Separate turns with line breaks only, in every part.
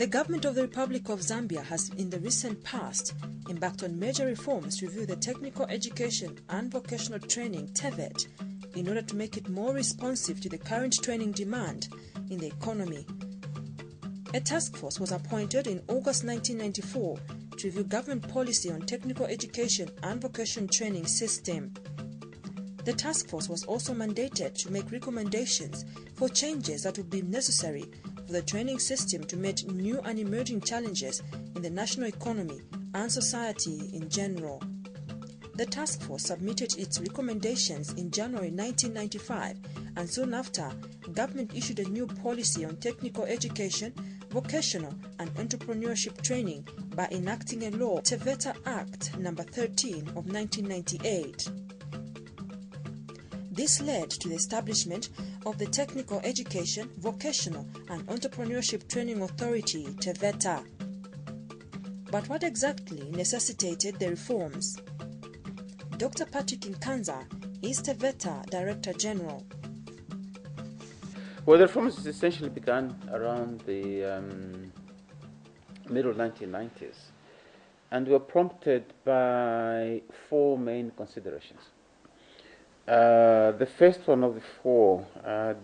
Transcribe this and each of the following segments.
The government of the Republic of Zambia has in the recent past embarked on major reforms to review the technical education and vocational training TEVET in order to make it more responsive to the current training demand in the economy. A task force was appointed in August 1994 to review government policy on technical education and vocational training system. The task force was also mandated to make recommendations for changes that would be necessary for the training system to meet new and emerging challenges in the national economy and society in general. The task force submitted its recommendations in January 1995, and soon after, government issued a new policy on technical education, vocational and entrepreneurship training by enacting a law, TEVETA Act No. 13 of 1998. This led to the establishment of the Technical Education, Vocational and Entrepreneurship Training Authority, TEVETA. But what exactly necessitated the reforms? Dr. Patrick Nkanza is TEVETA Director General.
Well, the reforms essentially began around the middle 1990s and were prompted by four main considerations. The first one of the four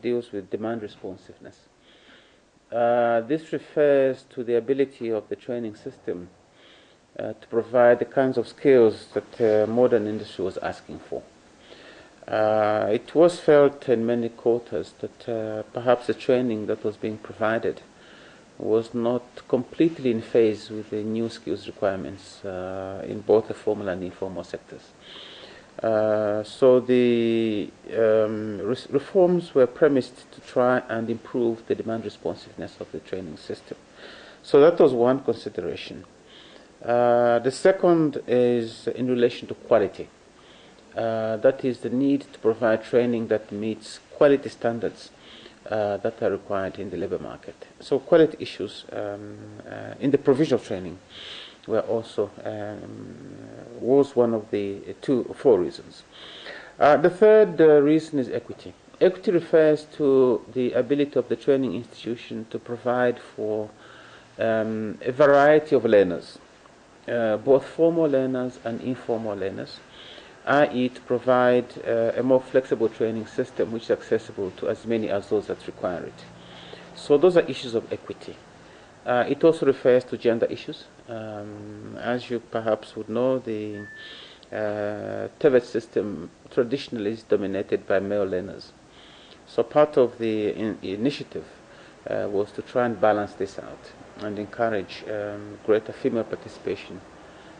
deals with demand responsiveness. This refers to the ability of the training system to provide the kinds of skills that modern industry was asking for. It was felt in many quarters that perhaps the training that was being provided was not completely in phase with the new skills requirements in both the formal and informal sectors. So the reforms were premised to try and improve the demand responsiveness of the training system. So that was one consideration. The second is in relation to quality. That is the need to provide training that meets quality standards that are required in the labor market. So quality issues in the provision of training were also was one of the four reasons. The third reason is equity. Equity refers to the ability of the training institution to provide for a variety of learners, both formal learners and informal learners, i.e. to provide a more flexible training system which is accessible to as many as those that require it. So those are issues of equity. It also refers to gender issues. As you perhaps would know, the TEVET system traditionally is dominated by male learners. So part of the initiative was to try and balance this out and encourage greater female participation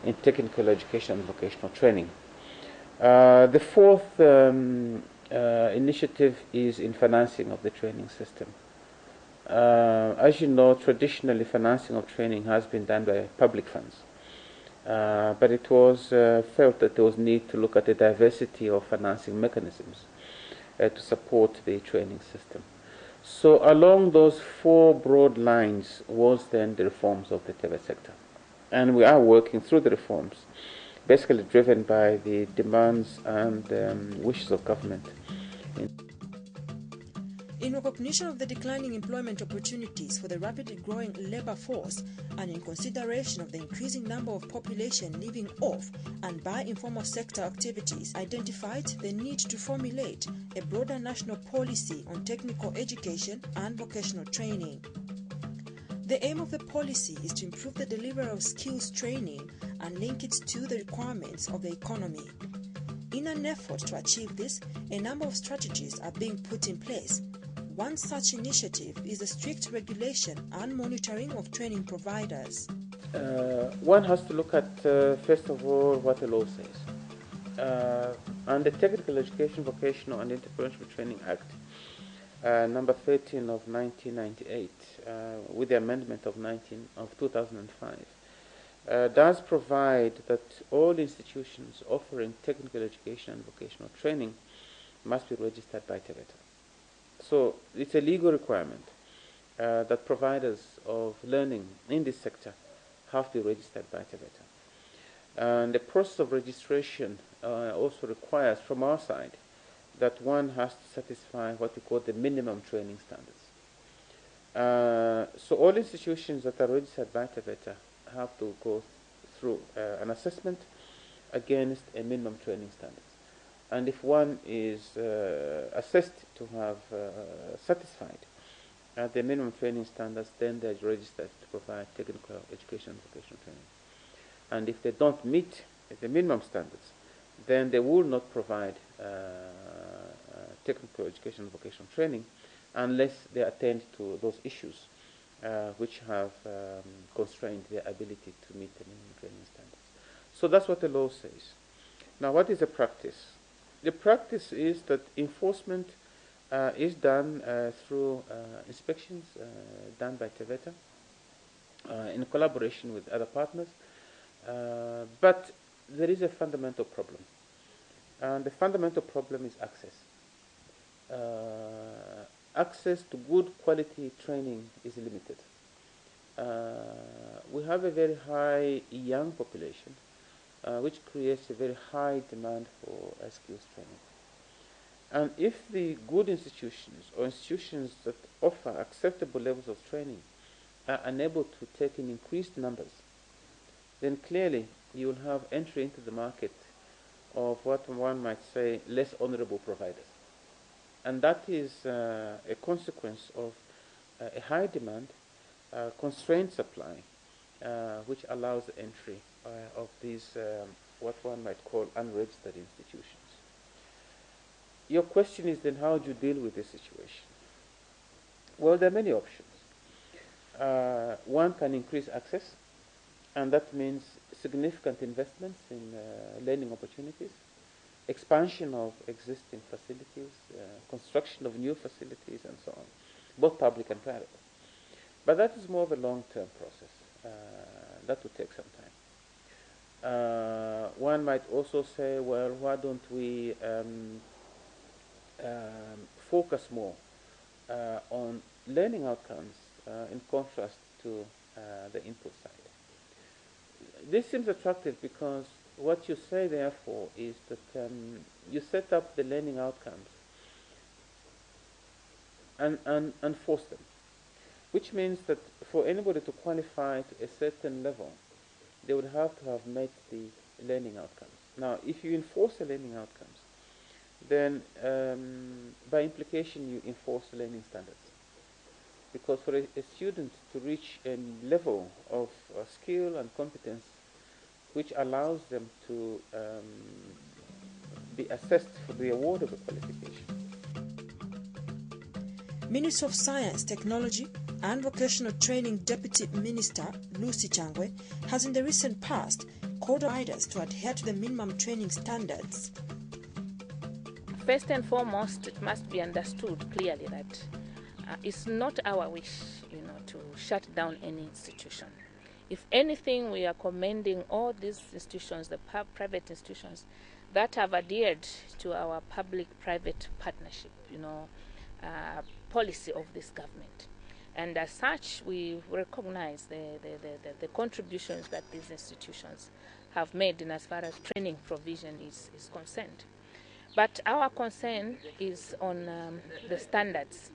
in technical education and vocational training. The fourth initiative is in financing of the training system. As you know, traditionally financing of training has been done by public funds, but it was felt that there was need to look at the diversity of financing mechanisms to support the training system. So along those four broad lines was then the reforms of the TEVET sector. And we are working through the reforms, basically driven by the demands and wishes of government.
In recognition of the declining employment opportunities for the rapidly growing labor force and in consideration of the increasing number of population living off and by informal sector activities, identified the need to formulate a broader national policy on technical education and vocational training. The aim of the policy is to improve the delivery of skills training and link it to the requirements of the economy. In an effort to achieve this, a number of strategies are being put in place. One such initiative is the strict regulation and monitoring of training providers.
One has to look at, first of all, what the law says. And the Technical Education, Vocational and Entrepreneurship Training Act, number 13 of 1998, with the amendment of 2005, does provide that all institutions offering technical education and vocational training must be registered by TEVETA. So it's a legal requirement that providers of learning in this sector have to be registered by TEVETA. And the process of registration also requires, from our side, that one has to satisfy what we call the minimum training standards. So all institutions that are registered by TEVETA have to go through an assessment against a minimum training standards. And if one is assessed to have satisfied the minimum training standards, then they're registered to provide technical education and vocational training. And if they don't meet the minimum standards, then they will not provide technical education and vocational training unless they attend to those issues which have constrained their ability to meet the minimum training standards. So that's what the law says. Now, what is the practice? The practice is that enforcement is done through inspections done by TEVETA in collaboration with other partners. But there is a fundamental problem. And the fundamental problem is access. Access to good quality training is limited. We have a very high young population, which creates a very high demand for skills training. And if the good institutions or institutions that offer acceptable levels of training are unable to take in increased numbers, then clearly you will have entry into the market of what one might say less honorable providers. And that is a consequence of a high demand, constrained supply, which allows the entry of these what one might call unregistered institutions. Your question is then, how do you deal with this situation? Well, there are many options. One can increase access, and that means significant investments in learning opportunities, expansion of existing facilities, construction of new facilities, and so on, both public and private. But that is more of a long-term process. That will take some time. One might also say, well, why don't we focus more on learning outcomes in contrast to the input side. This seems attractive because what you say, therefore, is that you set up the learning outcomes and force them, which means that for anybody to qualify to a certain level, they would have to have met the learning outcomes. Now, if you enforce the learning outcomes, then by implication you enforce learning standards. Because for a student to reach a level of skill and competence which allows them to be assessed for the award of a qualification.
Minister of Science, Technology and Vocational Training Deputy Minister Lucy Changwe has in the recent past called providers to adhere to the minimum training standards.
First and foremost, it must be understood clearly that it's not our wish, to shut down any institution. If anything, we are commending all these institutions, the private institutions, that have adhered to our public-private partnership, policy of this government. And as such, we recognize the contributions that these institutions have made in as far as training provision is concerned. But our concern is on the standards.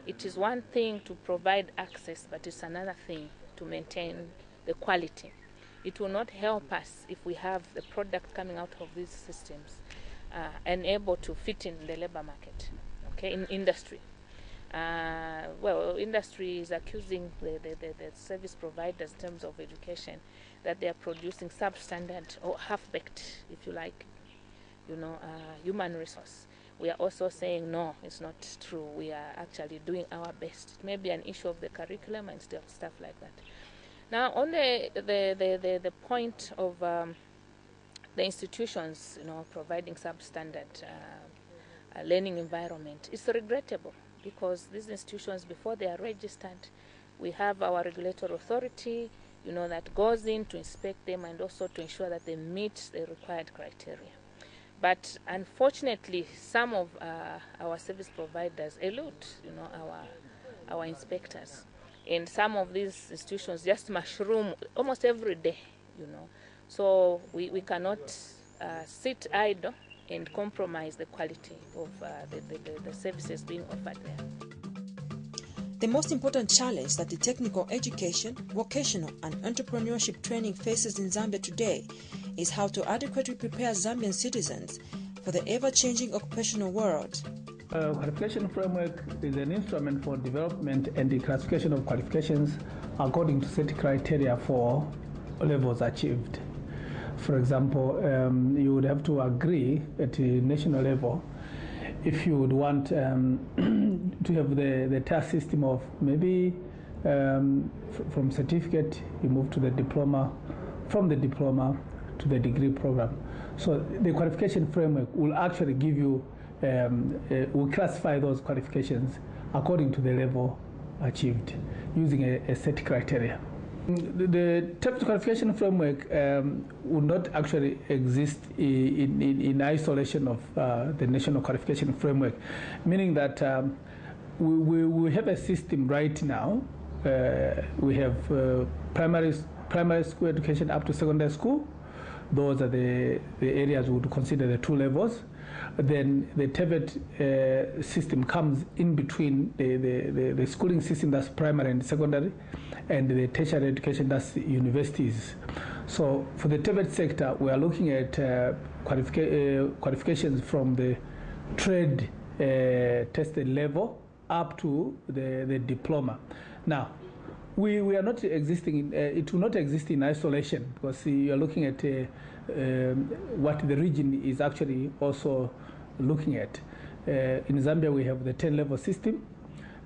It is one thing to provide access, but it's another thing to maintain the quality. It will not help us if we have the product coming out of these systems and able to fit in the labor market, in industry. Industry is accusing the service providers in terms of education that they are producing substandard or half-baked, if you like, human resource. We are also saying, no, it's not true. We are actually doing our best. It may be an issue of the curriculum and stuff like that. Now, on the point of the institutions, providing substandard learning environment, it's regrettable because these institutions, before they are registered, we have our regulatory authority, that goes in to inspect them and also to ensure that they meet the required criteria. But unfortunately, some of our service providers elude, our inspectors. And some of these institutions just mushroom almost every day, So we cannot sit idle and compromise the quality of the services being offered there.
The most important challenge that the technical education, vocational and entrepreneurship training faces in Zambia today is how to adequately prepare Zambian citizens for the ever-changing occupational world.
Qualification framework is an instrument for development and the classification of qualifications according to set criteria for levels achieved. For example, you would have to agree at the national level if you would want to have the TAS system of maybe from certificate you move to the diploma, from the diploma to the degree program. So the qualification framework will actually give you, will classify those qualifications according to the level achieved using a set criteria. The technical qualification framework will not actually exist in isolation of the national qualification framework, meaning that we have a system right now. We have primary school education up to secondary school. Those are the areas we would consider the two levels. Then the TEVETA system comes in between the schooling system, that's primary and secondary, and the tertiary education, that's universities. So for the TEVETA sector, we are looking at qualifications from the trade tested level up to the diploma. Now, we are not existing, it will not exist in isolation, because you are looking at what the region is actually also looking at. In Zambia, we have the 10-level system.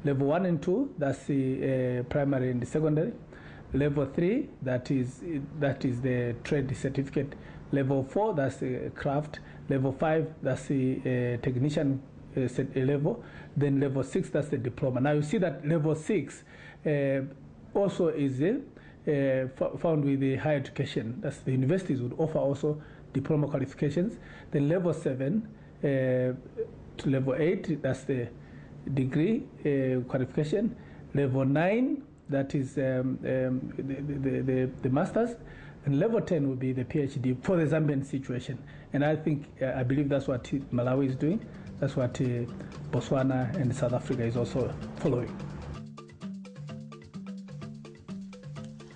Level 1 and 2, that's the primary and the secondary. Level 3, that is the trade certificate. Level 4, that's the craft. Level 5, that's the technician level. Then level 6, that's the diploma. Now you see that level 6 also is found with the higher education. That's the universities would offer also diploma qualifications. Then level 7 to level 8, that's the degree qualification. Level 9, that is the master's. And level 10 will be the PhD for the Zambian situation. And I think, I believe that's what Malawi is doing. That's what Botswana and South Africa is also following.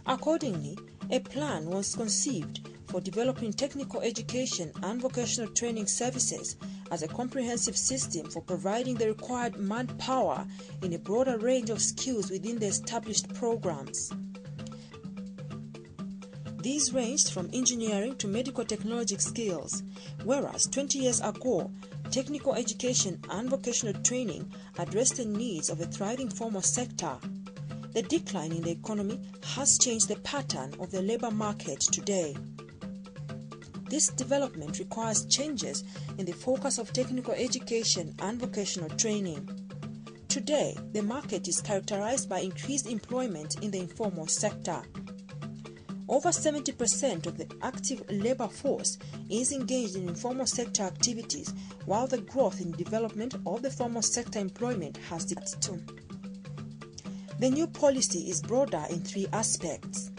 Accordingly, a plan was conceived for developing technical education and vocational training services as a comprehensive system for providing the required manpower in a broader range of skills within the established programs. These ranged from engineering to medical technology skills, whereas 20 years ago, technical education and vocational training addressed the needs of a thriving formal sector. The decline in the economy has changed the pattern of the labor market today. This development requires changes in the focus of technical education and vocational training. Today, the market is characterized by increased employment in the informal sector. Over 70% of the active labor force is engaged in informal sector activities, while the growth in development of the formal sector employment has declined. The new policy is broader in 3 aspects.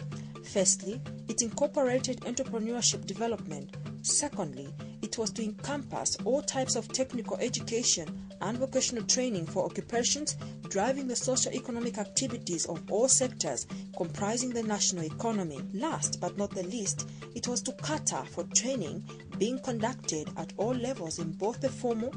Firstly, it incorporated entrepreneurship development. Secondly, it was to encompass all types of technical education and vocational training for occupations driving the socio-economic activities of all sectors comprising the national economy. Last but not the least, it was to cater for training being conducted at all levels in both the formal